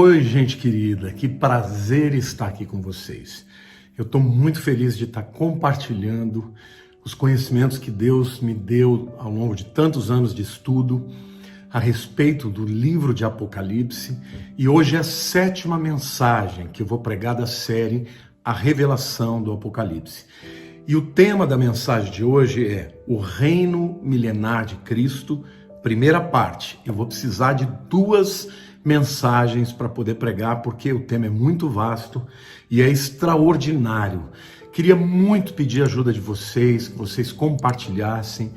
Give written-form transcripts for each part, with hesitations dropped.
Oi, gente querida, que prazer estar aqui com vocês. Eu estou muito feliz de estar compartilhando os conhecimentos que Deus me deu ao longo de tantos anos de estudo a respeito do livro de Apocalipse, e hoje é a 7ª mensagem que eu vou pregar da série A Revelação do Apocalipse. E o tema da mensagem de hoje é o Reino Milenar de Cristo, primeira parte. Eu vou precisar de 2 mensagens para poder pregar, porque o tema é muito vasto e é extraordinário. Queria muito pedir a ajuda de vocês, que vocês compartilhassem,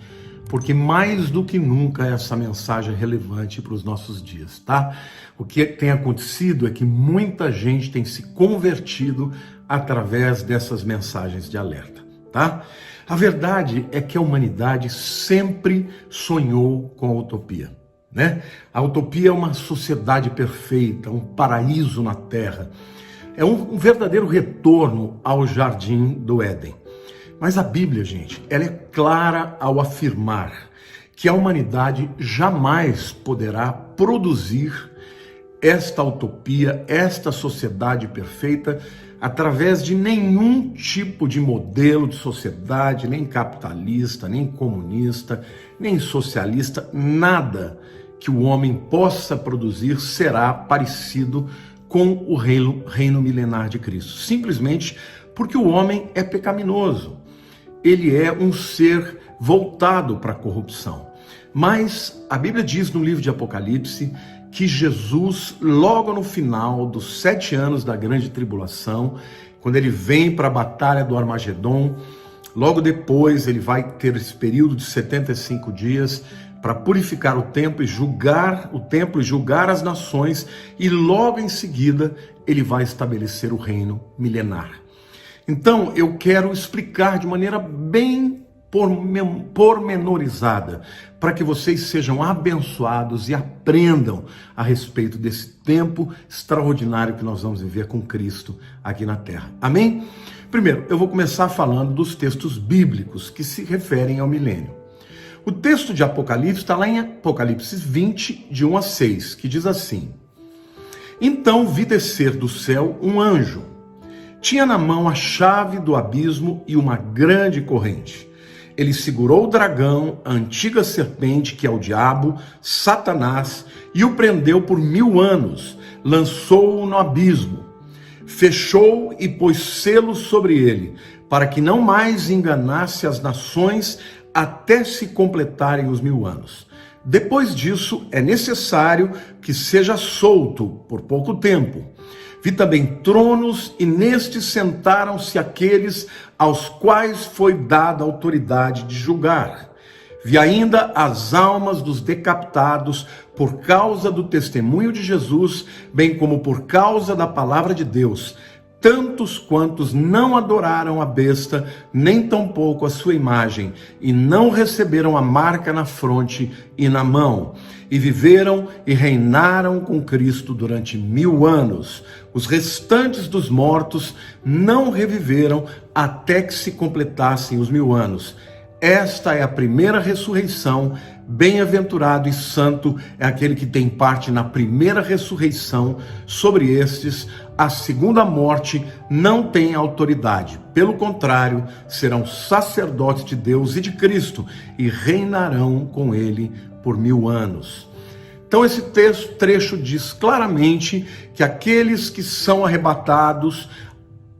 porque mais do que nunca essa mensagem é relevante para os nossos dias, tá? O que tem acontecido é que muita gente tem se convertido através dessas mensagens de alerta, tá? A verdade é que a humanidade sempre sonhou com a utopia, né? A utopia é uma sociedade perfeita, um paraíso na Terra. É um verdadeiro retorno ao jardim do Éden. Mas a Bíblia, gente, ela é clara ao afirmar que a humanidade jamais poderá produzir esta utopia, esta sociedade perfeita, através de nenhum tipo de modelo de sociedade, nem capitalista, nem comunista, nem socialista, nada que o homem possa produzir será parecido com o reino milenar de Cristo. Simplesmente porque o homem é pecaminoso. Ele é um ser voltado para a corrupção. Mas a Bíblia diz no livro de Apocalipse que Jesus, logo no final dos 7 anos da grande tribulação, quando ele vem para a batalha do Armagedon, logo depois ele vai ter esse período de 75 dias para purificar o templo e julgar as nações, e logo em seguida ele vai estabelecer o reino milenar. Então eu quero explicar de maneira bem pormenorizada, para que vocês sejam abençoados e aprendam a respeito desse tempo extraordinário que nós vamos viver com Cristo aqui na Terra. Amém? Primeiro, eu vou começar falando dos textos bíblicos que se referem ao milênio. O texto de Apocalipse está lá em Apocalipse 20, de 1 a 6, que diz assim: Então vi descer do céu um anjo. Tinha na mão a chave do abismo e uma grande corrente. Ele segurou o dragão, a antiga serpente, que é o diabo, Satanás, e o prendeu por 1000 anos, lançou-o no abismo, fechou e pôs selos sobre ele, para que não mais enganasse as nações até se completarem os 1000 anos. Depois disso, é necessário que seja solto por pouco tempo. Vi também tronos, e nestes sentaram-se aqueles aos quais foi dada a autoridade de julgar. Vi ainda as almas dos decapitados por causa do testemunho de Jesus, bem como por causa da palavra de Deus, tantos quantos não adoraram a besta, nem tampouco a sua imagem, e não receberam a marca na fronte e na mão, e viveram e reinaram com Cristo durante 1000 anos. Os restantes dos mortos não reviveram até que se completassem os 1000 anos. Esta é a primeira ressurreição. Bem-aventurado e santo é aquele que tem parte na primeira ressurreição. Sobre estes, a segunda morte não tem autoridade. Pelo contrário, serão sacerdotes de Deus e de Cristo e reinarão com ele por 1000 anos. Então esse trecho diz claramente que aqueles que são arrebatados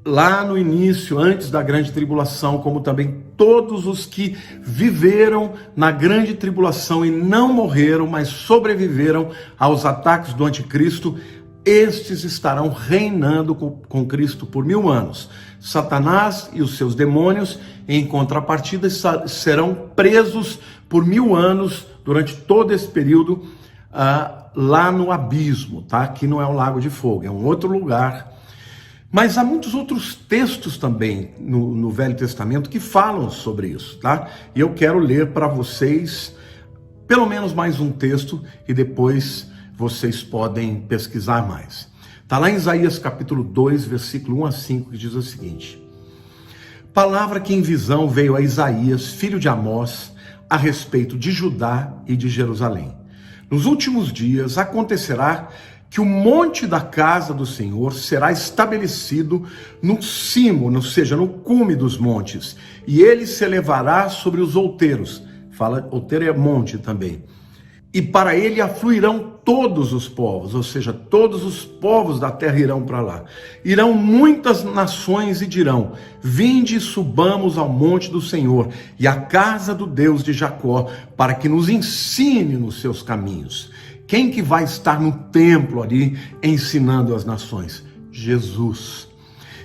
lá no início, antes da grande tribulação, como também todos os que viveram na grande tribulação e não morreram, mas sobreviveram aos ataques do anticristo, estes estarão reinando com Cristo por 1000 anos. Satanás e os seus demônios, em contrapartida, serão presos por 1000 anos durante todo esse período lá no abismo, tá? Aqui não é o Lago de Fogo, é um outro lugar. Mas há muitos outros textos também no Velho Testamento que falam sobre isso, tá? E eu quero ler para vocês pelo menos mais um texto e depois vocês podem pesquisar mais. Está lá em Isaías capítulo 2, versículo 1 a 5, que diz o seguinte: Palavra que em visão veio a Isaías, filho de Amós, a respeito de Judá e de Jerusalém. Nos últimos dias acontecerá que o monte da casa do Senhor será estabelecido no cimo, ou seja, no cume dos montes, e ele se elevará sobre os outeiros. Fala, outeiro é monte também. E para ele afluirão todos os povos, ou seja, todos os povos da terra irão para lá. Irão muitas nações e dirão: vinde e subamos ao monte do Senhor e à casa do Deus de Jacó, para que nos ensine nos seus caminhos. Quem que vai estar no templo ali ensinando as nações? Jesus.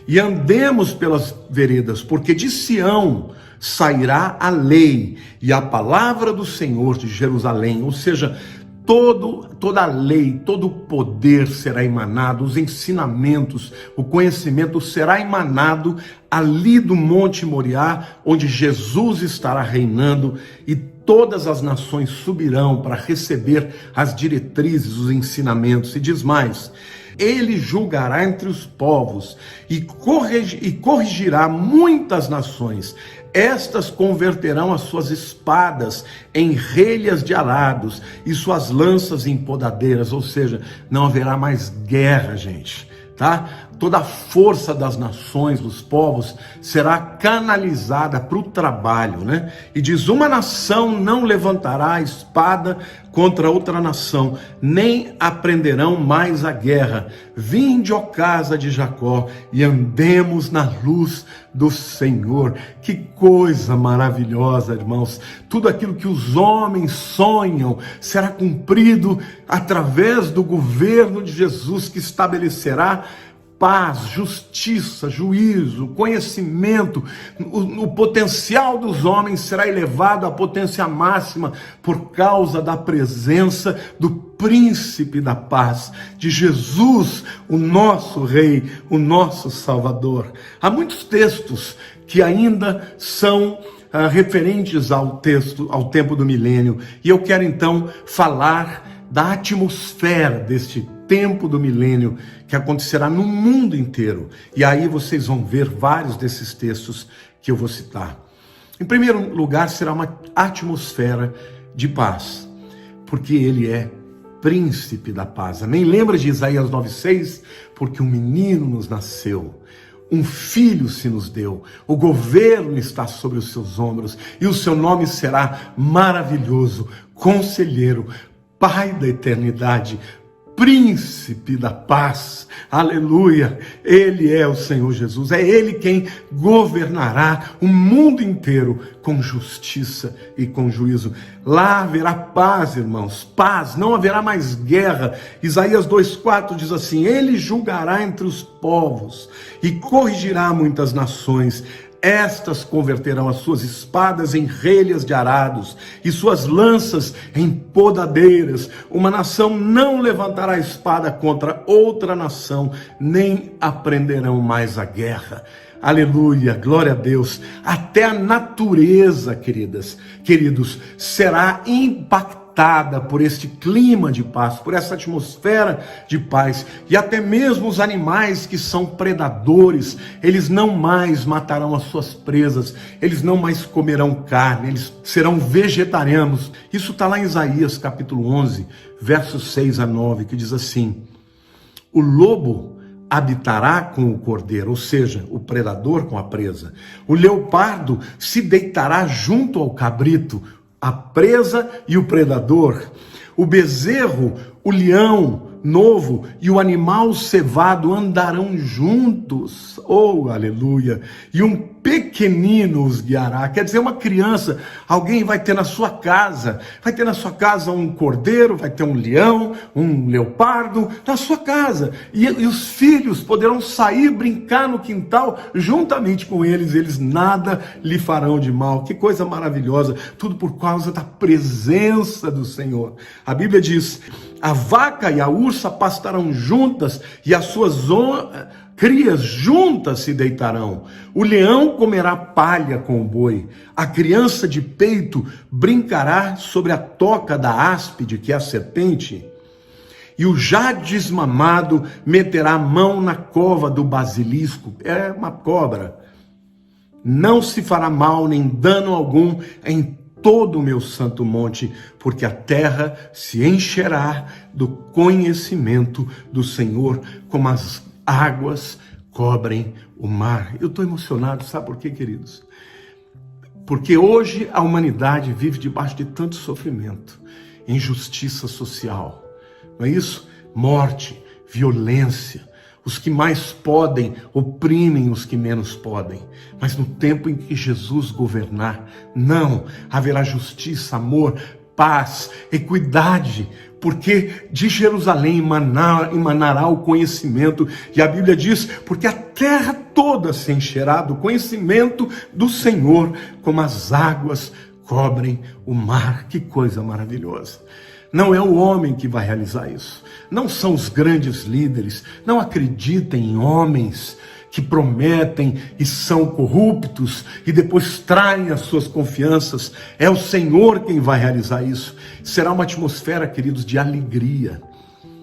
E andemos pelas veredas, porque de Sião sairá a lei e a palavra do Senhor de Jerusalém, ou seja, toda a lei, todo o poder será emanado, os ensinamentos, o conhecimento será emanado ali do Monte Moriá, onde Jesus estará reinando, e todas as nações subirão para receber as diretrizes, os ensinamentos. E diz mais: ele julgará entre os povos e corrigirá muitas nações. Estas converterão as suas espadas em relhas de arados e suas lanças em podadeiras, ou seja, não haverá mais guerra, gente, tá? Toda a força das nações, dos povos, será canalizada para o trabalho, né? E diz: uma nação não levantará a espada contra outra nação, nem aprenderão mais a guerra. Vinde, ó casa de Jacó, e andemos na luz do Senhor. Que coisa maravilhosa, irmãos. Tudo aquilo que os homens sonham será cumprido através do governo de Jesus, que estabelecerá paz, justiça, juízo, conhecimento. O potencial dos homens será elevado à potência máxima por causa da presença do príncipe da paz, de Jesus, o nosso rei, o nosso salvador. Há muitos textos que ainda são referentes ao tempo do milênio, e eu quero então falar da atmosfera deste tempo do milênio que acontecerá no mundo inteiro. E aí vocês vão ver vários desses textos que eu vou citar. Em primeiro lugar, será uma atmosfera de paz, porque ele é príncipe da paz. Amém? Lembra de Isaías 9:6? Porque um menino nos nasceu, um filho se nos deu, o governo está sobre os seus ombros, e o seu nome será maravilhoso, conselheiro, Pai da eternidade, príncipe da paz. Aleluia! Ele é o Senhor Jesus, é Ele quem governará o mundo inteiro com justiça e com juízo. Lá haverá paz, irmãos, paz, não haverá mais guerra. Isaías 2:4 diz assim: ele julgará entre os povos e corrigirá muitas nações. Estas converterão as suas espadas em relhas de arados e suas lanças em podadeiras. Uma nação não levantará a espada contra outra nação, nem aprenderão mais a guerra. Aleluia, glória a Deus. Até a natureza, queridos, será impactada por este clima de paz, por essa atmosfera de paz. E até mesmo os animais que são predadores, eles não mais matarão as suas presas, eles não mais comerão carne, eles serão vegetarianos. Isso está lá em Isaías capítulo 11, versos 6-9, que diz assim: o lobo habitará com o cordeiro, ou seja, o predador com a presa. O leopardo se deitará junto ao cabrito, a presa e o predador. O bezerro, o leão novo e o animal cevado andarão juntos. Oh, aleluia! E um pequenino os guiará. Quer dizer, uma criança, alguém vai ter na sua casa um cordeiro, vai ter um leão, um leopardo na sua casa. E os filhos poderão sair, brincar no quintal juntamente com eles nada lhe farão de mal. Que coisa maravilhosa! Tudo por causa da presença do Senhor. A Bíblia diz: a vaca e a ursa pastarão juntas e as suas crias juntas se deitarão. O leão comerá palha com o boi. A criança de peito brincará sobre a toca da áspide, que é a serpente. E o já desmamado meterá a mão na cova do basilisco. É uma cobra. Não se fará mal nem dano algum em todo o meu santo monte, porque a terra se encherá do conhecimento do Senhor, como as águas cobrem o mar. Eu estou emocionado, sabe por quê, queridos? Porque hoje a humanidade vive debaixo de tanto sofrimento, injustiça social, não é isso? Morte, violência. Os que mais podem oprimem os que menos podem. Mas no tempo em que Jesus governar, não, haverá justiça, amor, paz, equidade, porque de Jerusalém emanará o conhecimento. E a Bíblia diz, porque a terra toda se encherá do conhecimento do Senhor, como as águas cobrem o mar. Que coisa maravilhosa. Não é o homem que vai realizar isso. Não são os grandes líderes. Não acreditem em homens que prometem e são corruptos e depois traem as suas confianças. É o Senhor quem vai realizar isso. Será uma atmosfera, queridos, de alegria.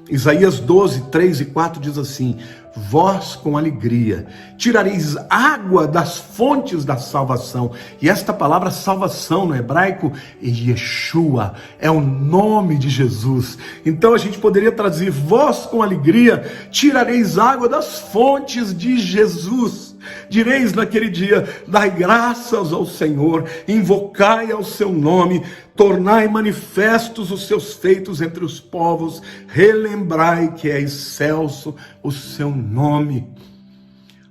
Isaías 12, 3 e 4 diz assim: vós com alegria tirareis água das fontes da salvação. E esta palavra salvação no hebraico, Yeshua, é o nome de Jesus. Então a gente poderia traduzir: vós com alegria tirareis água das fontes de Jesus. Direis naquele dia: dai graças ao Senhor, invocai ao seu nome, tornai manifestos os seus feitos entre os povos, relembrai que é excelso o seu nome.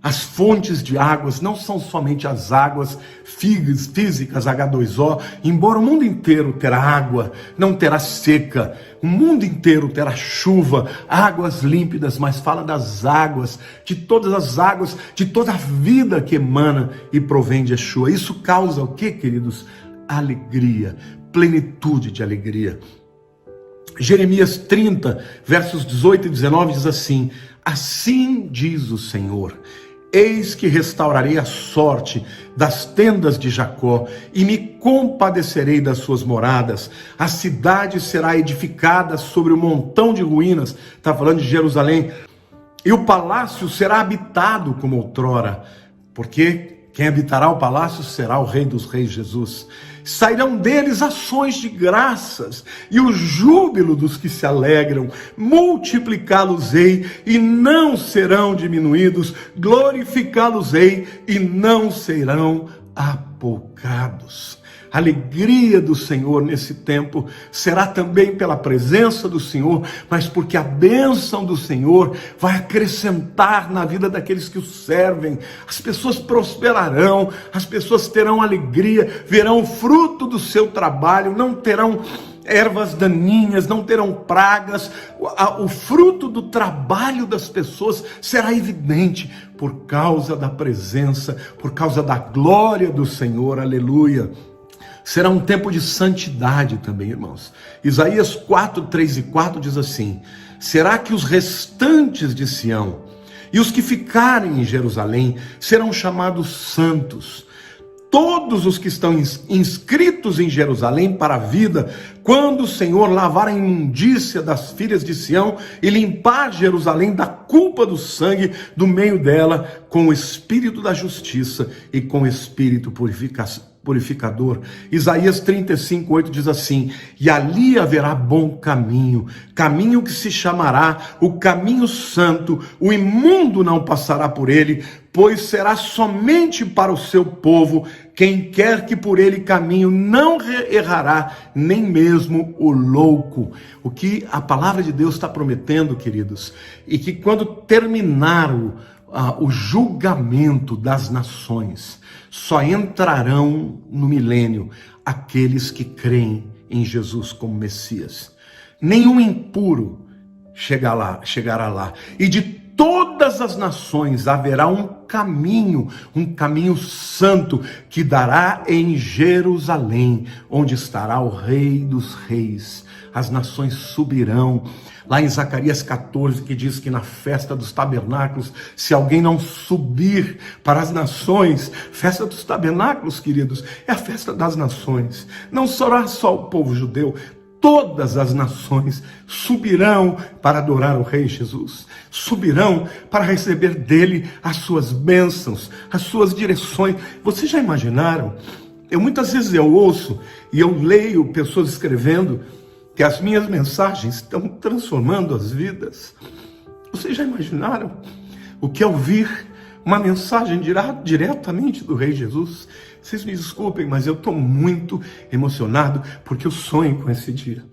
As fontes de águas não são somente as águas físicas, H2O, embora o mundo inteiro terá água, não terá seca, o mundo inteiro terá chuva, águas límpidas, mas fala das águas, de todas as águas, de toda a vida que emana e provém de Yeshua. Isso causa o que, queridos? Alegria, plenitude de alegria. Jeremias 30, versos 18 e 19 diz assim: assim diz o Senhor, eis que restaurarei a sorte das tendas de Jacó e me compadecerei das suas moradas. A cidade será edificada sobre um montão de ruínas, está falando de Jerusalém, e o palácio será habitado como outrora, porque quem habitará o palácio será o Rei dos Reis, Jesus. Sairão deles ações de graças e o júbilo dos que se alegram. Multiplicá-los-ei e não serão diminuídos. Glorificá-los-ei e não serão apoucados. A alegria do Senhor nesse tempo será também pela presença do Senhor, mas porque a bênção do Senhor vai acrescentar na vida daqueles que o servem. As pessoas prosperarão, as pessoas terão alegria, verão o fruto do seu trabalho, não terão ervas daninhas, não terão pragas. O fruto do trabalho das pessoas será evidente por causa da presença, por causa da glória do Senhor. Aleluia. Será um tempo de santidade também, irmãos. Isaías 4, 3 e 4 diz assim: será que os restantes de Sião e os que ficarem em Jerusalém serão chamados santos? Todos os que estão inscritos em Jerusalém para a vida, quando o Senhor lavar a imundícia das filhas de Sião e limpar Jerusalém da culpa do sangue do meio dela, com o espírito da justiça e com o espírito purificador. Isaías 35, 8 diz assim: e ali haverá bom caminho, caminho que se chamará o caminho santo, o imundo não passará por ele, pois será somente para o seu povo. Quem quer que por ele caminho não errará, nem mesmo o louco. O que a palavra de Deus está prometendo, queridos, e que quando terminar o julgamento das nações, só entrarão no milênio aqueles que creem em Jesus como Messias. Nenhum impuro chegará lá. E de todas as nações haverá um caminho santo que dará em Jerusalém, onde estará o Rei dos Reis. As nações subirão. Lá em Zacarias 14, que diz que na festa dos tabernáculos, se alguém não subir para as nações, festa dos tabernáculos, queridos, é a festa das nações. Não será só o povo judeu, todas as nações subirão para adorar o Rei Jesus, subirão para receber dele as suas bênçãos, as suas direções. Vocês já imaginaram Muitas vezes eu ouço e eu leio pessoas escrevendo que as minhas mensagens estão transformando as vidas. Vocês já imaginaram o que é ouvir uma mensagem diretamente do Rei Jesus? Vocês me desculpem, mas eu estou muito emocionado porque eu sonho com esse dia.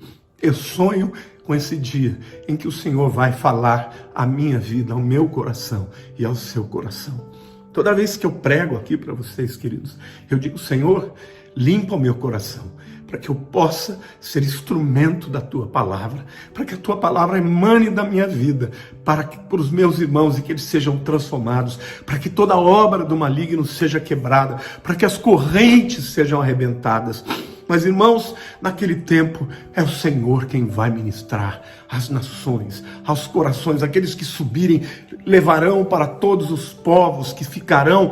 Eu sonho com esse dia em que o Senhor vai falar à minha vida, ao meu coração e ao seu coração. Toda vez que eu prego aqui para vocês, queridos, eu digo: Senhor, limpa o meu coração, para que eu possa ser instrumento da Tua Palavra, para que a Tua Palavra emane da minha vida, para os meus irmãos e que eles sejam transformados, para que toda obra do maligno seja quebrada, para que as correntes sejam arrebentadas. Mas, irmãos, naquele tempo é o Senhor quem vai ministrar às nações, aos corações. Aqueles que subirem levarão para todos os povos que ficarão.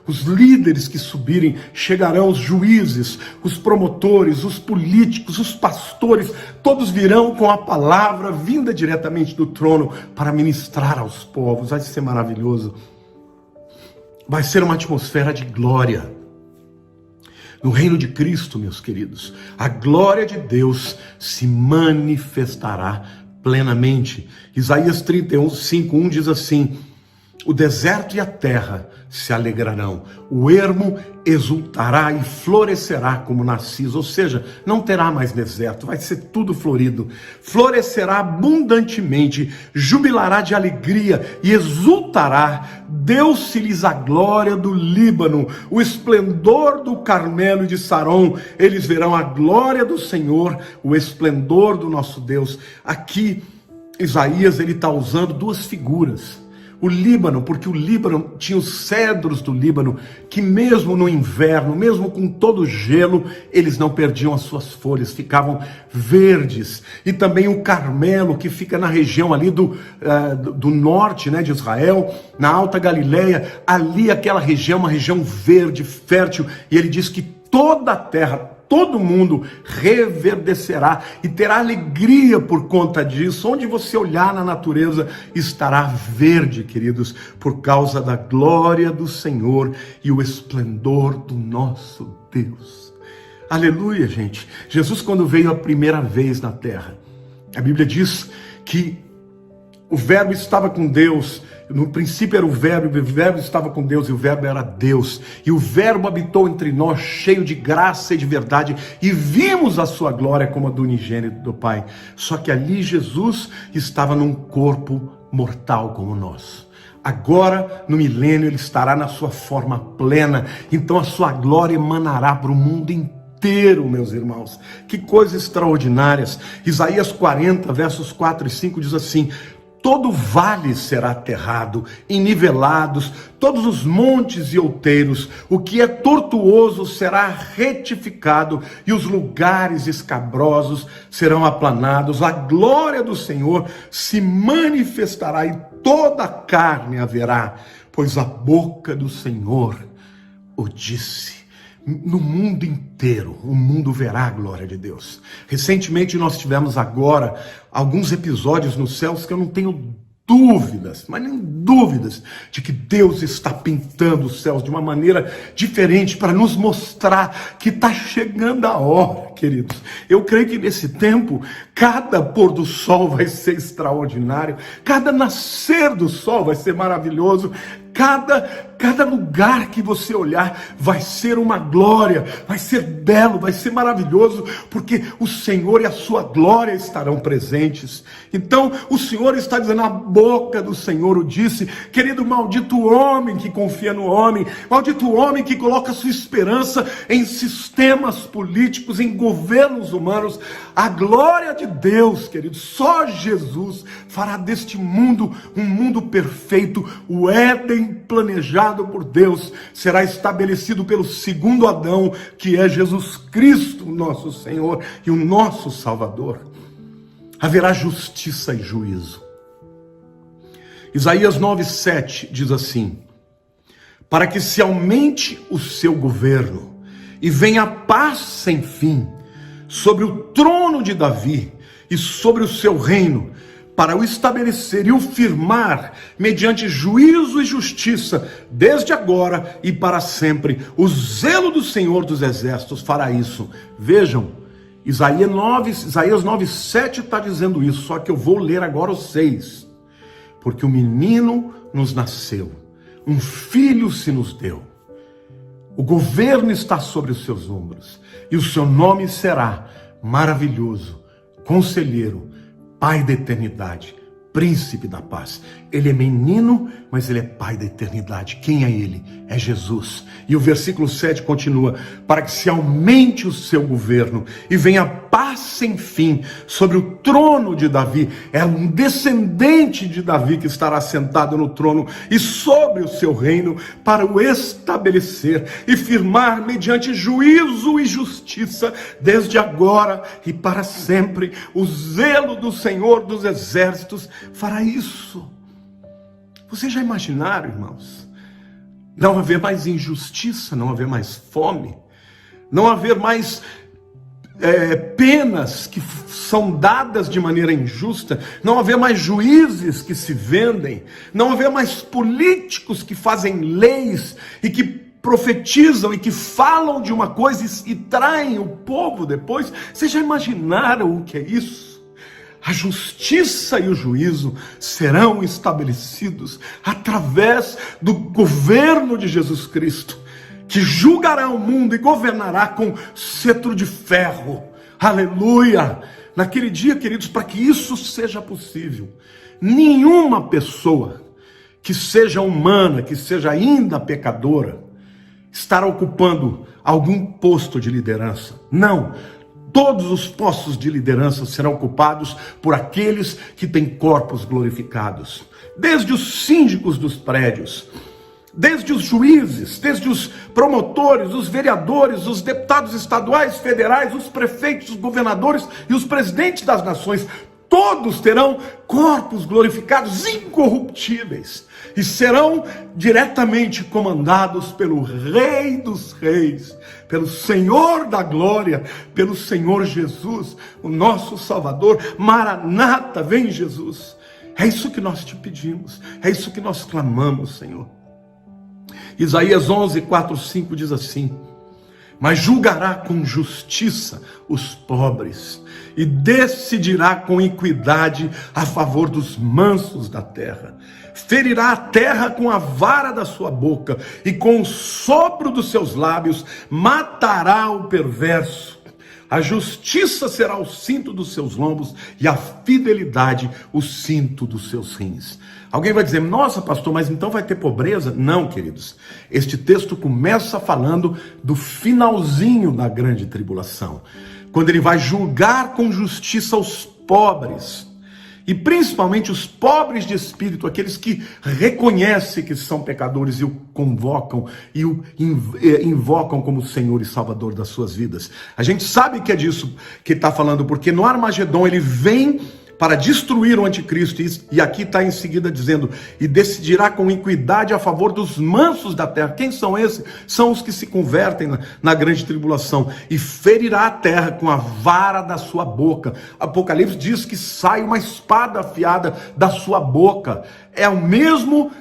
Os líderes que subirem, chegarão os juízes, os promotores, os políticos, os pastores, todos virão com a palavra vinda diretamente do trono para ministrar aos povos. Vai ser maravilhoso. Vai ser uma atmosfera de glória. No reino de Cristo, meus queridos, a glória de Deus se manifestará plenamente. Isaías 31:5 diz assim: o deserto e a terra se alegrarão, o ermo exultará e florescerá como narciso, ou seja, não terá mais deserto, vai ser tudo florido, florescerá abundantemente, jubilará de alegria e exultará, deu-se-lhes a glória do Líbano, o esplendor do Carmelo e de Saron, eles verão a glória do Senhor, o esplendor do nosso Deus. Aqui, Isaías, ele está usando duas figuras. O Líbano, porque o Líbano tinha os cedros do Líbano, que mesmo no inverno, mesmo com todo o gelo, eles não perdiam as suas folhas, ficavam verdes. E também o Carmelo, que fica na região ali do norte, né, de Israel, na Alta Galileia, ali aquela região, uma região verde, fértil, e ele diz que toda a terra, todo mundo reverdecerá e terá alegria por conta disso. Onde você olhar na natureza estará verde, queridos, por causa da glória do Senhor e o esplendor do nosso Deus. Aleluia, gente. Jesus, quando veio a primeira vez na terra, a Bíblia diz que o Verbo estava com Deus. No princípio era o Verbo estava com Deus e o Verbo era Deus. E o Verbo habitou entre nós, cheio de graça e de verdade, e vimos a sua glória como a do unigênito do Pai. Só que ali Jesus estava num corpo mortal como o nosso. Agora, no milênio, ele estará na sua forma plena. Então a sua glória emanará para o mundo inteiro, meus irmãos. Que coisas extraordinárias. Isaías 40, versos 4 e 5 diz assim: todo vale será aterrado, e nivelados, todos os montes e outeiros, o que é tortuoso será retificado, e os lugares escabrosos serão aplanados. A glória do Senhor se manifestará, e toda a carne haverá, pois a boca do Senhor o disse. No mundo inteiro, o mundo verá a glória de Deus. Recentemente nós tivemos agora alguns episódios nos céus que eu não tenho dúvidas, mas nem dúvidas, de que Deus está pintando os céus de uma maneira diferente para nos mostrar que está chegando a hora, queridos. Eu creio que nesse tempo, cada pôr do sol vai ser extraordinário, cada nascer do sol vai ser maravilhoso, cada lugar que você olhar vai ser uma glória, vai ser belo, vai ser maravilhoso, porque o Senhor e a sua glória estarão presentes. Então o Senhor está dizendo, a boca do Senhor o disse. Querido, maldito homem que confia no homem, maldito homem que coloca sua esperança em sistemas políticos, em governos humanos. A glória de Deus, querido, só Jesus fará deste mundo um mundo perfeito. O Éden planejado por Deus será estabelecido pelo segundo Adão, que é Jesus Cristo, nosso Senhor e o nosso Salvador. Haverá justiça e juízo. Isaías 9:7 diz assim: para que se aumente o seu governo e venha a paz sem fim sobre o trono de Davi e sobre o seu reino, para o estabelecer e o firmar mediante juízo e justiça, desde agora e para sempre. O zelo do Senhor dos Exércitos fará isso. Vejam, Isaías 9:7 está dizendo isso, só que eu vou ler agora o 6. Porque o menino nos nasceu, um filho se nos deu. O governo está sobre os seus ombros, e o seu nome será Maravilhoso, Conselheiro, Pai da Eternidade, Príncipe da Paz. Ele é menino, mas ele é Pai da Eternidade. Quem é ele? É Jesus. E o versículo 7 continua: para que se aumente o seu governo e venha paz sem fim sobre o trono de Davi. É um descendente de Davi que estará sentado no trono e sobre o seu reino, para o estabelecer e firmar mediante juízo e justiça, desde agora e para sempre. O zelo do Senhor dos Exércitos fará isso. Vocês já imaginaram, irmãos? Não haver mais injustiça, não haver mais fome, não haver mais penas que são dadas de maneira injusta, não haver mais juízes que se vendem, não haver mais políticos que fazem leis e que profetizam e que falam de uma coisa e traem o povo depois. Vocês já imaginaram o que é isso? A justiça e o juízo serão estabelecidos através do governo de Jesus Cristo, que julgará o mundo e governará com cetro de ferro. Aleluia! Naquele dia, queridos, para que isso seja possível, nenhuma pessoa que seja humana, que seja ainda pecadora, estará ocupando algum posto de liderança. Não! Todos os postos de liderança serão ocupados por aqueles que têm corpos glorificados. Desde os síndicos dos prédios, desde os juízes, desde os promotores, os vereadores, os deputados estaduais, federais, os prefeitos, os governadores e os presidentes das nações. Todos terão corpos glorificados, incorruptíveis, e serão diretamente comandados pelo Rei dos Reis, pelo Senhor da Glória, pelo Senhor Jesus, o nosso Salvador. Maranata, vem Jesus. É isso que nós te pedimos, é isso que nós clamamos, Senhor. Isaías 11:4-5 diz assim: mas julgará com justiça os pobres e decidirá com equidade a favor dos mansos da terra. Ferirá a terra com a vara da sua boca e com o sopro dos seus lábios matará o perverso. A justiça será o cinto dos seus lombos e a fidelidade o cinto dos seus rins. Alguém vai dizer: nossa, pastor, mas então vai ter pobreza? Não, queridos. Este texto começa falando do finalzinho da grande tribulação, quando ele vai julgar com justiça os pobres, e principalmente os pobres de espírito, aqueles que reconhecem que são pecadores e o convocam e o invocam como Senhor e Salvador das suas vidas. A gente sabe que é disso que está falando, porque no Armagedon ele vem para destruir o anticristo, e aqui está em seguida dizendo: e decidirá com equidade a favor dos mansos da terra. Quem são esses? São os que se convertem na grande tribulação. E ferirá a terra com a vara da sua boca. Apocalipse diz que sai uma espada afiada da sua boca. É o mesmo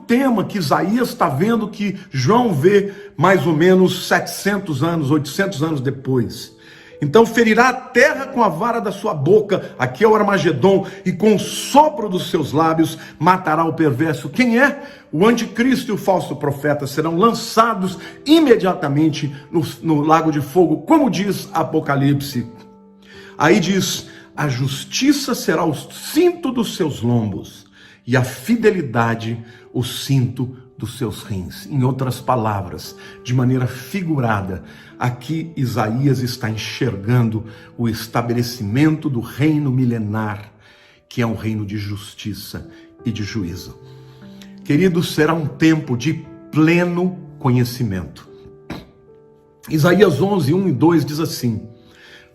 tema que Isaías está vendo, que João vê mais ou menos 700 anos, 800 anos depois. Então ferirá a terra com a vara da sua boca, aqui é o Armagedon, e com o sopro dos seus lábios matará o perverso. Quem é? O anticristo e o falso profeta serão lançados imediatamente no lago de fogo, como diz Apocalipse. Aí diz: a justiça será o cinto dos seus lombos e a fidelidade o cinto dos seus rins. Em outras palavras, de maneira figurada, aqui Isaías está enxergando o estabelecimento do reino milenar, que é um reino de justiça e de juízo. Queridos, será um tempo de pleno conhecimento. Isaías 11:1 e 2 diz assim: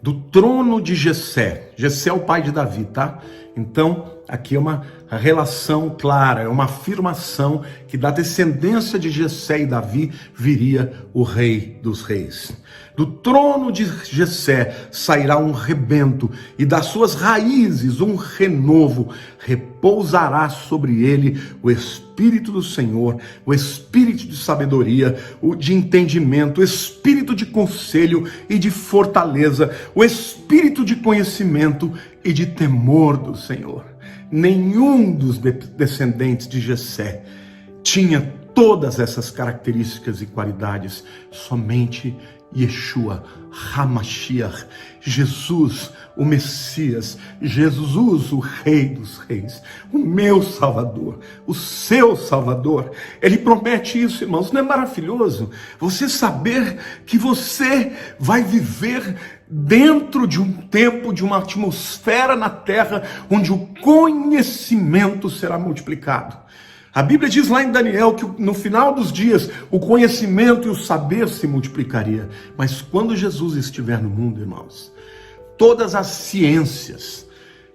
do trono de Jessé. Jessé é o pai de Davi, tá? Então, aqui é uma relação clara, é uma afirmação que da descendência de Jessé e Davi viria o rei dos reis. Do trono de Jessé sairá um rebento, e das suas raízes um renovo. Repousará sobre ele o Espírito do Senhor, o Espírito de sabedoria, o de entendimento, o Espírito de conselho e de fortaleza, o Espírito de conhecimento e de temor do Senhor. Nenhum dos descendentes de Jessé tinha todas essas características e qualidades, somente Yeshua HaMashiach, Jesus, o Messias, Jesus, o Rei dos Reis, o meu Salvador, o seu Salvador. Ele promete isso, irmãos. Não é maravilhoso você saber que você vai viver dentro de um tempo, de uma atmosfera na terra, onde o conhecimento será multiplicado? A Bíblia diz lá em Daniel que no final dos dias o conhecimento e o saber se multiplicaria. Mas quando Jesus estiver no mundo, irmãos, todas as ciências,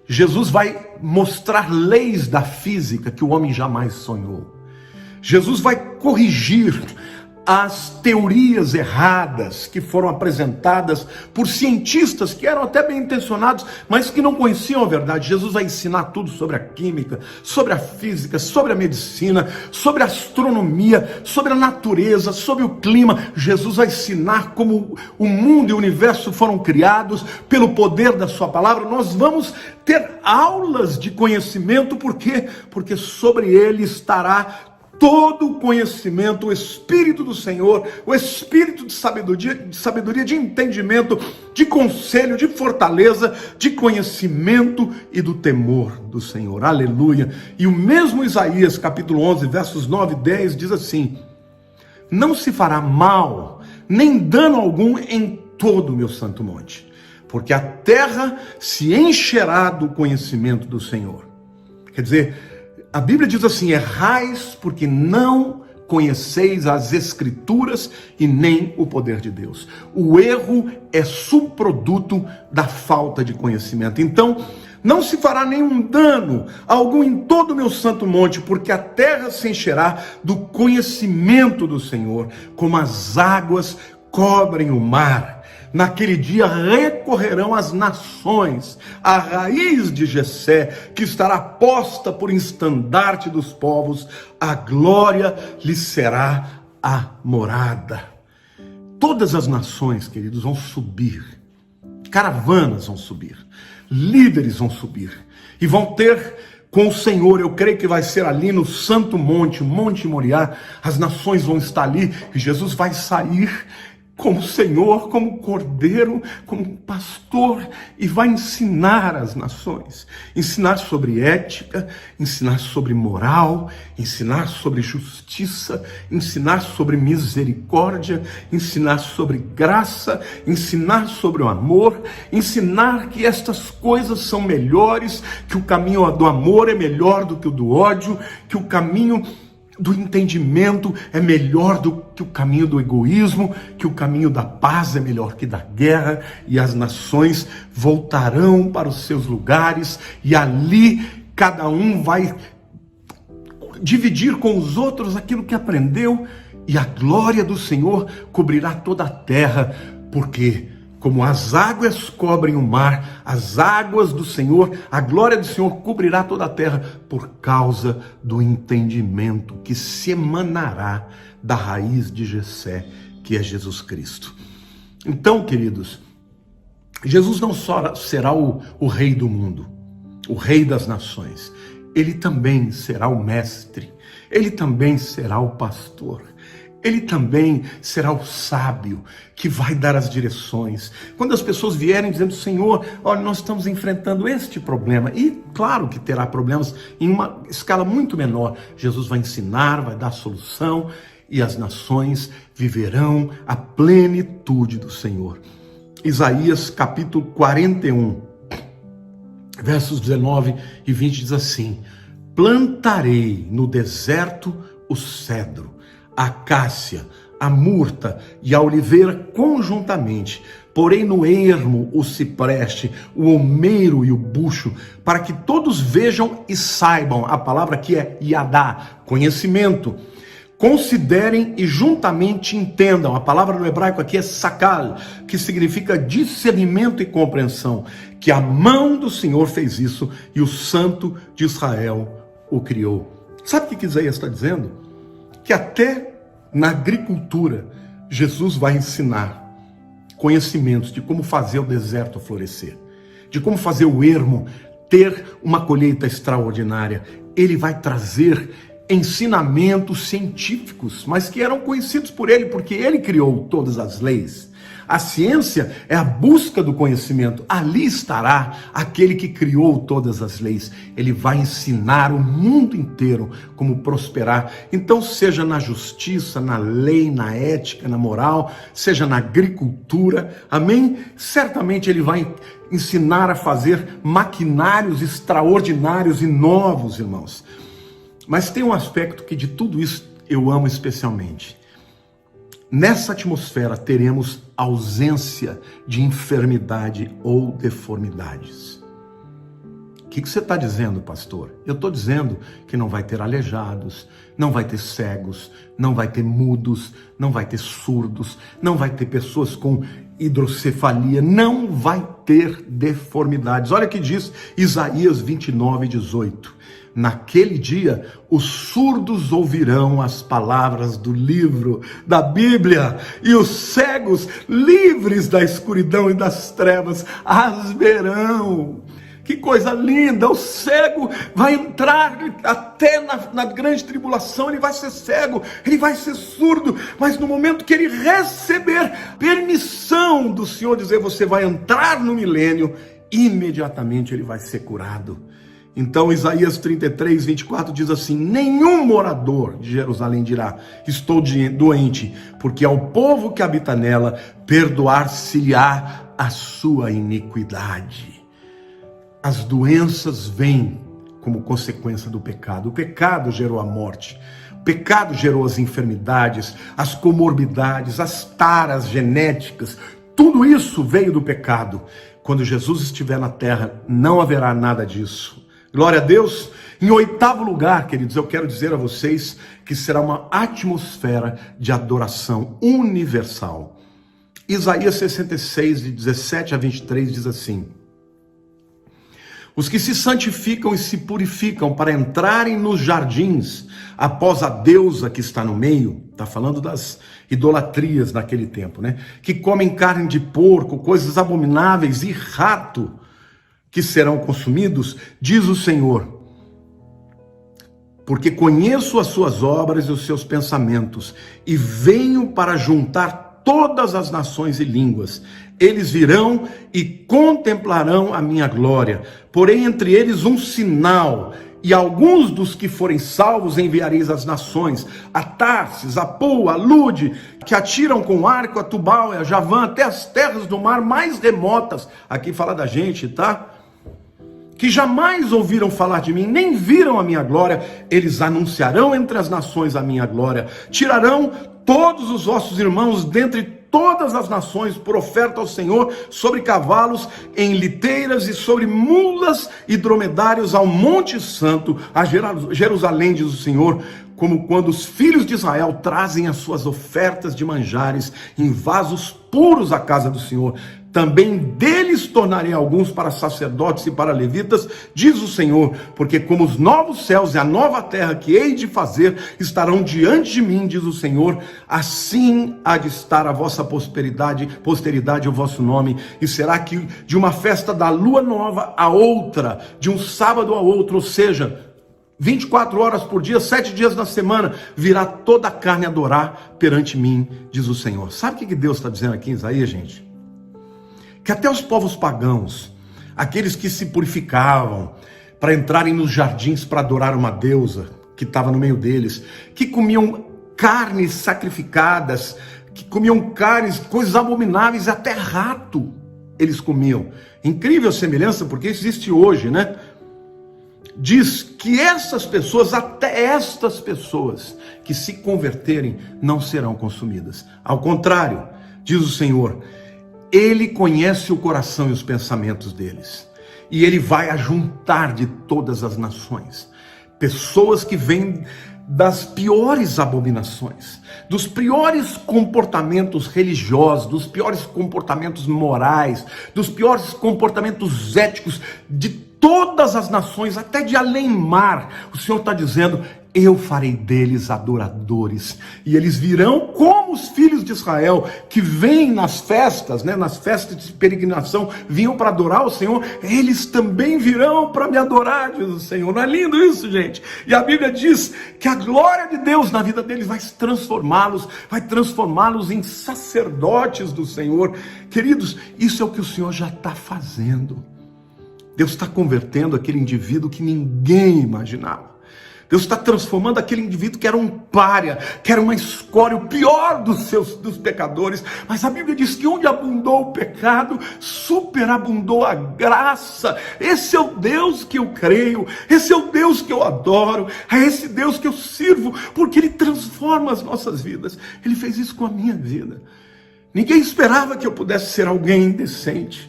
Jesus vai mostrar leis da física que o homem jamais sonhou. Jesus vai corrigir as teorias erradas que foram apresentadas por cientistas que eram até bem intencionados, mas que não conheciam a verdade. Jesus vai ensinar tudo sobre a química, sobre a física, sobre a medicina, sobre a astronomia, sobre a natureza, sobre o clima. Jesus vai ensinar como o mundo e o universo foram criados pelo poder da sua palavra. Nós vamos ter aulas de conhecimento, por quê? Porque sobre ele estará todo o conhecimento, o Espírito do Senhor, o Espírito de sabedoria, de entendimento, de conselho, de fortaleza, de conhecimento e do temor do Senhor. Aleluia! E o mesmo Isaías, capítulo 11, versos 9 e 10, diz assim: não se fará mal, nem dano algum em todo o meu santo monte, porque a terra se encherá do conhecimento do Senhor. Quer dizer, a Bíblia diz assim: errais porque não conheceis as Escrituras e nem o poder de Deus. O erro é subproduto da falta de conhecimento. Então, não se fará nenhum dano algum em todo o meu santo monte, porque a terra se encherá do conhecimento do Senhor, como as águas cobrem o mar. Naquele dia recorrerão as nações à raiz de Jessé, que estará posta por estandarte dos povos. A glória lhe será a morada. Todas as nações, queridos, vão subir. Caravanas vão subir. Líderes vão subir. E vão ter com o Senhor, eu creio que vai ser ali no Santo Monte, Monte Moriá. As nações vão estar ali e Jesus vai sair como Senhor, como Cordeiro, como pastor, e vai ensinar as nações, ensinar sobre ética, ensinar sobre moral, ensinar sobre justiça, ensinar sobre misericórdia, ensinar sobre graça, ensinar sobre o amor, ensinar que estas coisas são melhores, que o caminho do amor é melhor do que o do ódio, que o caminho do entendimento é melhor do que o caminho do egoísmo, que o caminho da paz é melhor que da guerra, e as nações voltarão para os seus lugares, e ali cada um vai dividir com os outros aquilo que aprendeu, e a glória do Senhor cobrirá toda a terra, porque como as águas cobrem o mar, as águas do Senhor, a glória do Senhor cobrirá toda a terra por causa do entendimento que se emanará da raiz de Jessé, que é Jesus Cristo. Então, queridos, Jesus não só será o rei do mundo, o rei das nações, ele também será o mestre, ele também será o pastor. Ele também será o sábio que vai dar as direções. Quando as pessoas vierem dizendo: Senhor, olha, nós estamos enfrentando este problema, e claro que terá problemas em uma escala muito menor, Jesus vai ensinar, vai dar a solução, e as nações viverão a plenitude do Senhor. Isaías capítulo 41, versos 19 e 20 diz assim: plantarei no deserto o cedro, a acácia, a murta e a oliveira conjuntamente, porém no ermo o cipreste, o almeiro e o bucho, para que todos vejam e saibam. A palavra aqui é yadá, conhecimento. Considerem e juntamente entendam. A palavra no hebraico aqui é sakal, que significa discernimento e compreensão, que a mão do Senhor fez isso e o Santo de Israel o criou. Sabe o que Isaías está dizendo? Que até na agricultura, Jesus vai ensinar conhecimentos de como fazer o deserto florescer, de como fazer o ermo ter uma colheita extraordinária. Ele vai trazer ensinamentos científicos, mas que eram conhecidos por ele, porque ele criou todas as leis. A ciência é a busca do conhecimento. Ali estará aquele que criou todas as leis. Ele vai ensinar o mundo inteiro como prosperar. Então, seja na justiça, na lei, na ética, na moral, seja na agricultura, amém? Certamente ele vai ensinar a fazer maquinários extraordinários e novos, irmãos. Mas tem um aspecto que de tudo isso eu amo especialmente. Nessa atmosfera teremos ausência de enfermidade ou deformidades. O que você está dizendo, pastor? Eu estou dizendo que não vai ter aleijados, não vai ter cegos, não vai ter mudos, não vai ter surdos, não vai ter pessoas com hidrocefalia, não vai ter deformidades. Olha o que diz Isaías 29:18. Naquele dia, os surdos ouvirão as palavras do livro da Bíblia, e os cegos, livres da escuridão e das trevas, as verão. Que coisa linda! O cego vai entrar até na grande tribulação, ele vai ser cego, ele vai ser surdo, mas no momento que ele receber permissão do Senhor dizer, você vai entrar no milênio, imediatamente ele vai ser curado. Então Isaías 33:24 diz assim: nenhum morador de Jerusalém dirá, estou doente, porque ao povo que habita nela, perdoar-se-lhe-á a sua iniquidade. As doenças vêm como consequência do pecado. O pecado gerou a morte. O pecado gerou as enfermidades, as comorbidades, as taras genéticas. Tudo isso veio do pecado. Quando Jesus estiver na terra, não haverá nada disso. Glória a Deus. Em oitavo lugar, queridos, eu quero dizer a vocês que será uma atmosfera de adoração universal. Isaías 66, de 17 a 23, diz assim: os que se santificam e se purificam para entrarem nos jardins, após a deusa que está no meio, está falando das idolatrias naquele tempo, né? Que comem carne de porco, coisas abomináveis e rato, que serão consumidos, diz o Senhor, porque conheço as suas obras e os seus pensamentos, e venho para juntar todas as nações e línguas. Eles virão e contemplarão a minha glória, porém entre eles um sinal, e alguns dos que forem salvos enviareis às nações, a Tarsis, a Pua, a Lude, que atiram com arco, a Tubal e a Javã, até as terras do mar mais remotas. Aqui fala da gente, tá? Que jamais ouviram falar de mim, nem viram a minha glória. Eles anunciarão entre as nações a minha glória. Tirarão todos os vossos irmãos dentre todas as nações por oferta ao Senhor, sobre cavalos, em liteiras e sobre mulas e dromedários ao Monte Santo, a Jerusalém, diz o Senhor, como quando os filhos de Israel trazem as suas ofertas de manjares em vasos puros à casa do Senhor. Também deles tornarei alguns para sacerdotes e para levitas, diz o Senhor, porque como os novos céus e a nova terra que hei de fazer estarão diante de mim, diz o Senhor, assim há de estar a vossa posteridade o vosso nome, e será que de uma festa da lua nova a outra, de um sábado a outro, ou seja, 24 horas por dia, 7 dias na semana, virá toda a carne adorar perante mim, diz o Senhor. Sabe o que Deus está dizendo aqui em Isaías, gente? Que até os povos pagãos, aqueles que se purificavam para entrarem nos jardins para adorar uma deusa que estava no meio deles, que comiam carnes sacrificadas, que comiam carnes, coisas abomináveis, até rato eles comiam. Incrível semelhança, porque existe hoje, né? Diz que essas pessoas, até estas pessoas que se converterem, não serão consumidas. Ao contrário, diz o Senhor, Ele conhece o coração e os pensamentos deles. E ele vai ajuntar de todas as nações pessoas que vêm das piores abominações, dos piores comportamentos religiosos, dos piores comportamentos morais, dos piores comportamentos éticos de todas as nações, até de além-mar. O Senhor está dizendo: eu farei deles adoradores, e eles virão como os filhos de Israel, que vêm nas festas, nas festas de peregrinação, vinham para adorar o Senhor. Eles também virão para me adorar, diz o Senhor. Não é lindo isso, gente? E a Bíblia diz que a glória de Deus na vida deles vai transformá-los em sacerdotes do Senhor. Queridos, isso é o que o Senhor já está fazendo. Dos está convertendo aquele indivíduo que ninguém imaginava. Deus está transformando aquele indivíduo que era um pária, que era uma escória, o pior dos pecadores. Mas a Bíblia diz que onde abundou o pecado, superabundou a graça. Esse é o Deus que eu creio, esse é o Deus que eu adoro, é esse Deus que eu sirvo, porque Ele transforma as nossas vidas. Ele fez isso com a minha vida. Ninguém esperava que eu pudesse ser alguém decente.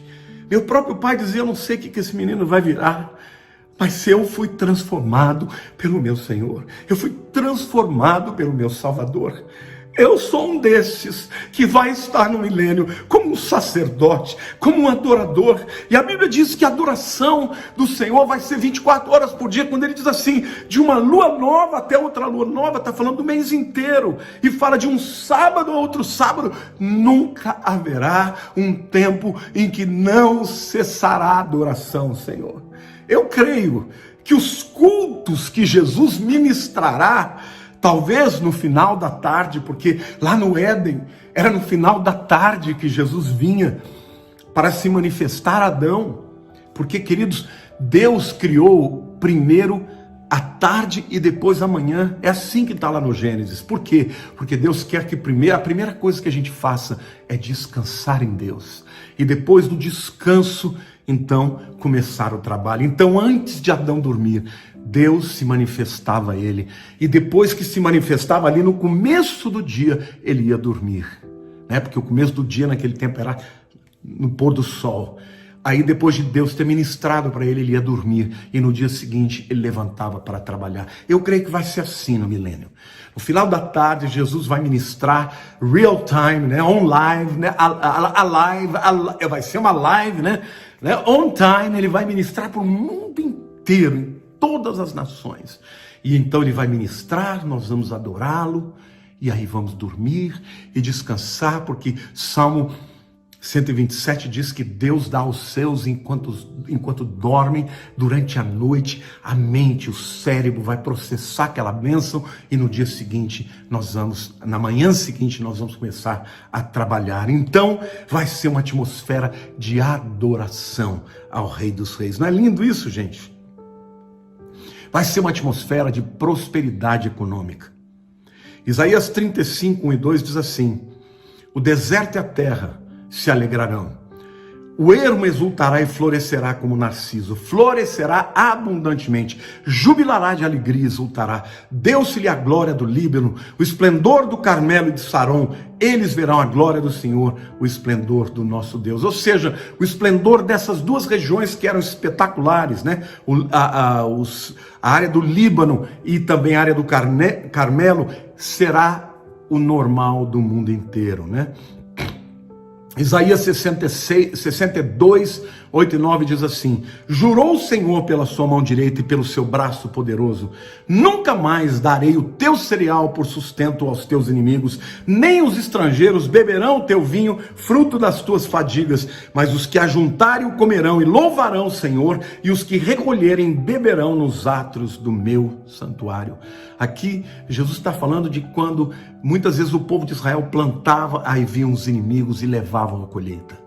Meu próprio pai dizia: eu não sei o que esse menino vai virar. Mas eu fui transformado pelo meu Senhor. Eu fui transformado pelo meu Salvador. Eu sou um desses que vai estar no milênio como um sacerdote, como um adorador. E a Bíblia diz que a adoração do Senhor vai ser 24 horas por dia. Quando ele diz assim, de uma lua nova até outra lua nova, está falando do mês inteiro. E fala de um sábado a outro sábado. Nunca haverá um tempo em que não cessará a adoração ao Senhor. Eu creio que os cultos que Jesus ministrará, talvez no final da tarde, porque lá no Éden, era no final da tarde que Jesus vinha para se manifestar a Adão. Porque, queridos, Deus criou primeiro a tarde e depois a manhã. É assim que está lá no Gênesis. Por quê? Porque Deus quer que a primeira coisa que a gente faça é descansar em Deus. E depois do descanso, então, começar o trabalho. Então, antes de Adão dormir, Deus se manifestava a ele. E depois que se manifestava ali no começo do dia, ele ia dormir. Porque o começo do dia naquele tempo era no pôr do sol. Aí depois de Deus ter ministrado para ele, ele ia dormir. E no dia seguinte, ele levantava para trabalhar. Eu creio que vai ser assim no milênio. No final da tarde, Jesus vai ministrar real time, on live, vai ser uma live, on time. Ele vai ministrar para o mundo inteiro, em todas as nações. E então ele vai ministrar, nós vamos adorá-lo, e aí vamos dormir e descansar, porque Salmo 127 diz que Deus dá aos seus enquanto dormem. Durante a noite, a mente, o cérebro vai processar aquela bênção, e no dia seguinte, na manhã seguinte, nós vamos começar a trabalhar. Então, vai ser uma atmosfera de adoração ao Rei dos Reis. Não é lindo isso, gente? Vai ser uma atmosfera de prosperidade econômica. Isaías 35, 1 e 2 diz assim: o deserto e a terra se alegrarão, o ermo exultará e florescerá como narciso, florescerá abundantemente, jubilará de alegria e exultará. Deu-se-lhe a glória do Líbano, o esplendor do Carmelo e de Saron. Eles verão a glória do Senhor, o esplendor do nosso Deus. Ou seja, o esplendor dessas duas regiões que eram espetaculares, a área do Líbano e também a área do Carmelo, será o normal do mundo inteiro, Isaías 62, 8 e 9 diz assim: jurou o Senhor pela sua mão direita e pelo seu braço poderoso: nunca mais darei o teu cereal por sustento aos teus inimigos, nem os estrangeiros beberão o teu vinho, fruto das tuas fadigas, mas os que ajuntarem o comerão e louvarão o Senhor, e os que recolherem beberão nos átrios do meu santuário. Aqui Jesus está falando de quando muitas vezes o povo de Israel plantava, aí vinham os inimigos e levavam a colheita.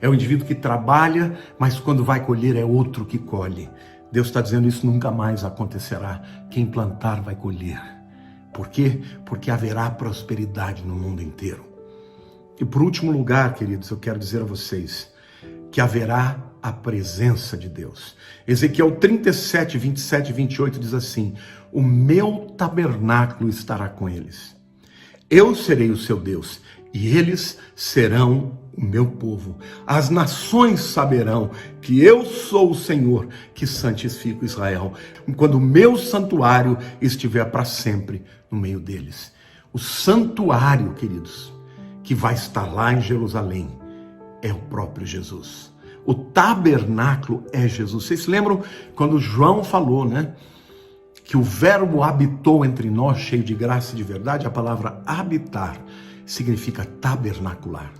É o indivíduo que trabalha, mas quando vai colher é outro que colhe. Deus está dizendo: isso nunca mais acontecerá. Quem plantar vai colher. Por quê? Porque haverá prosperidade no mundo inteiro. E por último lugar, queridos, eu quero dizer a vocês que haverá a presença de Deus. Ezequiel 37, 27 e 28 diz assim: o meu tabernáculo estará com eles. Eu serei o seu Deus, e eles serão o meu povo. As nações saberão que eu sou o Senhor que santifico Israel, quando o meu santuário estiver para sempre no meio deles. O santuário, queridos, que vai estar lá em Jerusalém, é o próprio Jesus. O tabernáculo é Jesus. Vocês se lembram quando João falou, né? Que o verbo habitou entre nós, cheio de graça e de verdade? A palavra habitar significa tabernacular.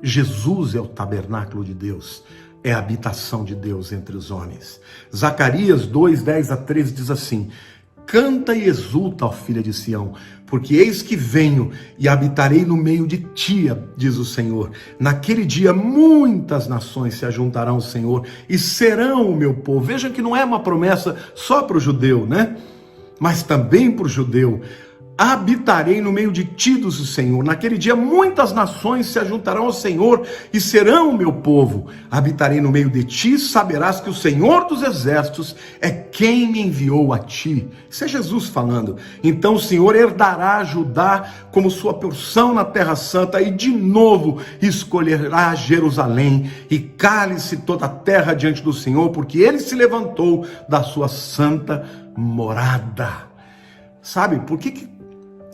Jesus é o tabernáculo de Deus, é a habitação de Deus entre os homens. Zacarias 2, 10 a 13 diz assim: canta e exulta, ó filha de Sião, porque eis que venho e habitarei no meio de ti, diz o Senhor. Naquele dia muitas nações se ajuntarão ao Senhor e serão o meu povo. Veja que não é uma promessa só para o judeu, né? Mas também para o judeu. Habitarei no meio de ti, diz o Senhor. Naquele dia muitas nações se ajuntarão ao Senhor e serão o meu povo. Habitarei no meio de ti, saberás que o Senhor dos exércitos é quem me enviou a ti. Isso é Jesus falando. Então o Senhor herdará Judá como sua porção na terra santa e de novo escolherá Jerusalém e cale-se toda a terra diante do Senhor, porque ele se levantou da sua santa morada. Sabe por que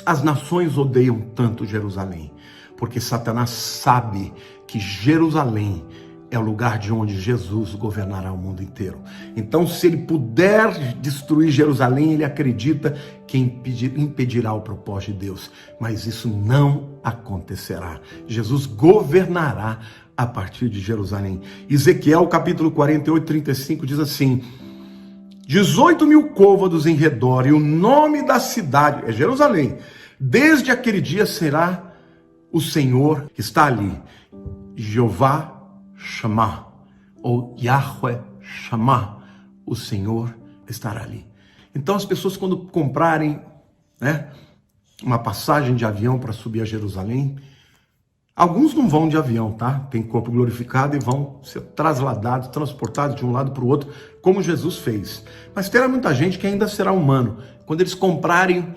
as nações odeiam tanto Jerusalém? Porque Satanás sabe que Jerusalém é o lugar de onde Jesus governará o mundo inteiro. Então, se ele puder destruir Jerusalém, ele acredita que impedirá o propósito de Deus. Mas isso não acontecerá. Jesus governará a partir de Jerusalém. Ezequiel capítulo 48, 35 diz assim: 18 mil côvados em redor, e o nome da cidade é Jerusalém. Desde aquele dia será o Senhor que está ali, Jeová Shammah, ou Yahweh Shammah, o Senhor estará ali. Então as pessoas, quando comprarem, né, uma passagem de avião para subir a Jerusalém, alguns não vão de avião, tá? Tem corpo glorificado e vão ser trasladados, transportados de um lado para o outro, como Jesus fez. Mas terá muita gente que ainda será humano. Quando eles comprarem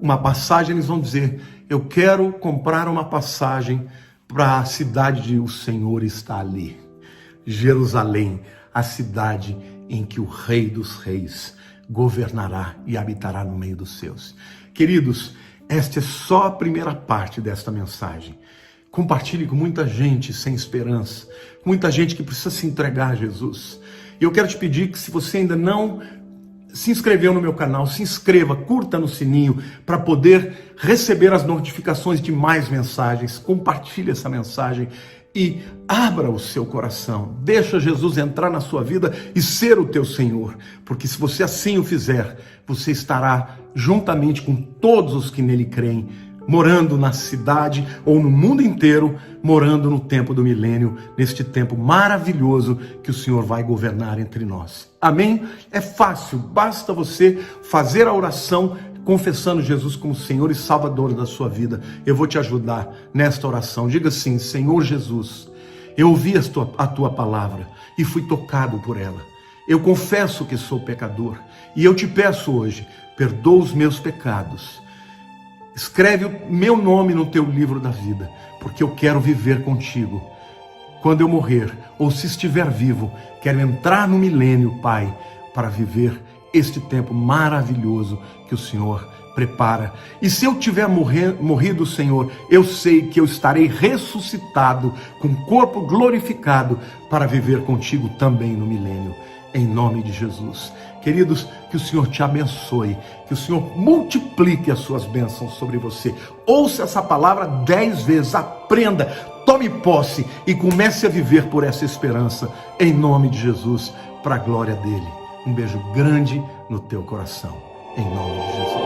uma passagem, eles vão dizer: eu quero comprar uma passagem para a cidade de o Senhor está ali. Jerusalém, a cidade em que o Rei dos Reis governará e habitará no meio dos seus. Queridos, esta é só a primeira parte desta mensagem. Compartilhe com muita gente sem esperança, muita gente que precisa se entregar a Jesus. E eu quero te pedir que, se você ainda não se inscreveu no meu canal, se inscreva, curta no sininho para poder receber as notificações de mais mensagens. Compartilhe essa mensagem e abra o seu coração. Deixa Jesus entrar na sua vida e ser o teu Senhor. Porque se você assim o fizer, você estará juntamente com todos os que nele creem, morando na cidade ou no mundo inteiro, morando no tempo do milênio, neste tempo maravilhoso que o Senhor vai governar entre nós. Amém? É fácil, basta você fazer a oração confessando Jesus como Senhor e Salvador da sua vida. Eu vou te ajudar nesta oração. Diga assim: Senhor Jesus, eu ouvi a tua palavra e fui tocado por ela. Eu confesso que sou pecador e eu te peço hoje, perdoa os meus pecados. Escreve o meu nome no teu livro da vida, porque eu quero viver contigo. Quando eu morrer, ou se estiver vivo, quero entrar no milênio, Pai, para viver este tempo maravilhoso que o Senhor prepara. E se eu tiver morrido, Senhor, eu sei que eu estarei ressuscitado, com corpo glorificado, para viver contigo também no milênio. Em nome de Jesus. Queridos, que o Senhor te abençoe, que o Senhor multiplique as suas bênçãos sobre você. Ouça essa palavra 10 vezes, aprenda, tome posse e comece a viver por essa esperança, em nome de Jesus, para a glória dele. Um beijo grande no teu coração, em nome de Jesus.